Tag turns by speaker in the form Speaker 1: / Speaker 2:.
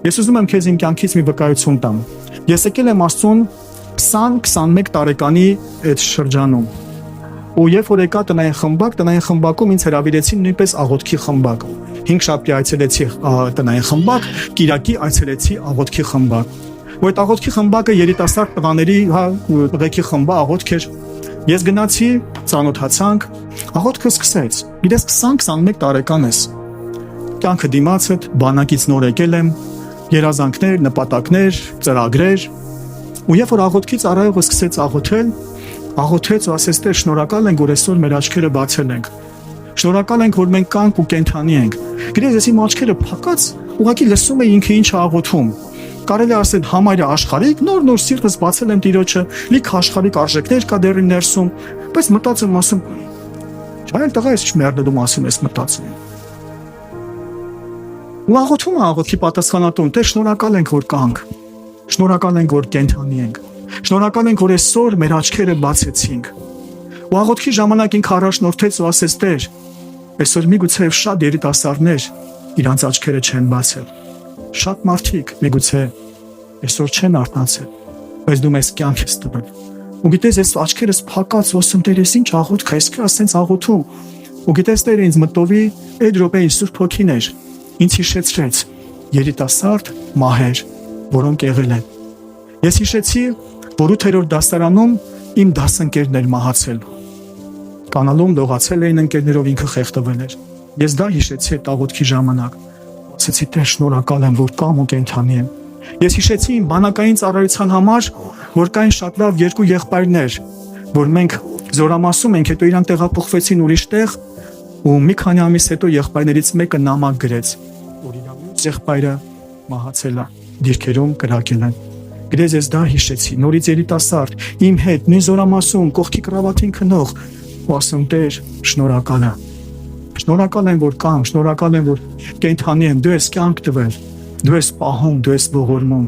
Speaker 1: Ես ուզում եմ քեզ իմ կյանքից մի վկայություն տամ։ Ես եկել եմ Աստծուն 20-21 տարեկանի այդ շրջանում։ Ու երբ որ եկա տնային խմբակում ինձ հրավիրեցին նույնպես աղոթքի խմբակ։ 5 շաբթի այցելեցի տնային խմբակ, Կիրակի այցելեցի աղոթքի խմբակ։ Ու այդ աղոթքի խմբակը երիտասարդ տղաների, ուղեկի խմբա աղոթք էր։ Ես գնացի, ծանոթացանք, աղոթքը սկսեց։ Գիտես 20-21 տարեկան ես։ Կյանքը դիմացդ, բանակից նոր եկել եմ, երազանքներ, նպատակներ, ծրագրեր։ Ու երբ որ աղոթքից առայողը սկսեց աղոթեց ու ասեց. «Տեր, շնորհակալ ենք, որ այսօր մեր աչքերը բացել ենք։ Շնորհակալ ենք, որ մենք կանք ու կենդանի ենք»։ Գիտես, ես իմ աչքերը փակած, ուղղակի լսում էի ինքը ինչ է աղոթում։ Կարելի ասել համարյա աշխարհիկ, նոր սիրտս բացել եմ Տիրոջը, լիք աշխարհիկ արժեքներ կա դեռ ներսում, բայց մտածում ասում, «Չայել տղա, ես չմերդում ասում ես մտածում»։ Ու աղոթում եմ աղոթքի պատասխանատուն. «Տեր, շնորհակալ ենք, որ կանք։ Շնորհակալ ենք, որ կենդանի ենք։ Շնորհակալ ենք, որ այսօր մեր աչքերը բացեցինք»։ Ու աղոթքի ժամանակ ինքը առաջնորդեց ու ասեց. «Տեր, այսօր միգուցե շատ երիտասարդներ իրանց աչքերը չեն բացել։ Շատ մարդիկ միգուցե այսօր չեն արթնացել, բայց դու մեզ կյանք ես տվել»։ Ու գիտես, ես աչքերս փակած ասում, «Տեր, ես ինչ աղոթք է, ես ասենց աղոթում»։ Ու գիտես, Տերը ինձ մտովի այդ րոպեին Սուրբ Հոգին էր, ինձ հիշեցրեց երիտասարդ մահեր, որոնք եղել են։ Ես հիշեցի, որ 8-րդ դասարանում իմ դասընկերն էր մահացել։ Կանալում լողացել էին ընկերներով, ինքը խեղդվել էր։ Ես դա հիշեցի այդ աղոթքի ժամանակ։ Ասեցի, «Տեր, շնորհակալ եմ, որ կամ ու կենդանի եմ»։ Ես հիշեցի իմ բանակային ծառայության համար, որ կային շատ լավ 2 եղբայրներ, որ մենք զորամասում ենք, հետո իրան տեղափոխվեցին ուրիշ տեղ, ու մի քանի ամիս հետո եղբայրներից մեկը նամակ գրեց, որ իր մյուս եղբայրը մահացել է, դիրքերում կրակել են։ Գիտես, ես դա հիշեցի, նորից երիտասարդ, իմ հետ, նույն զորամասում, կողքի կրավատին քնող, ու ասում, «Տեր, շնորհակալ եմ։ Շնորհակալ եմ, որ կամ, շնորհակալ եմ, որ կենդանի եմ, դու ես կյանք տվել, դու ես պահում, դու ես ողորմում»։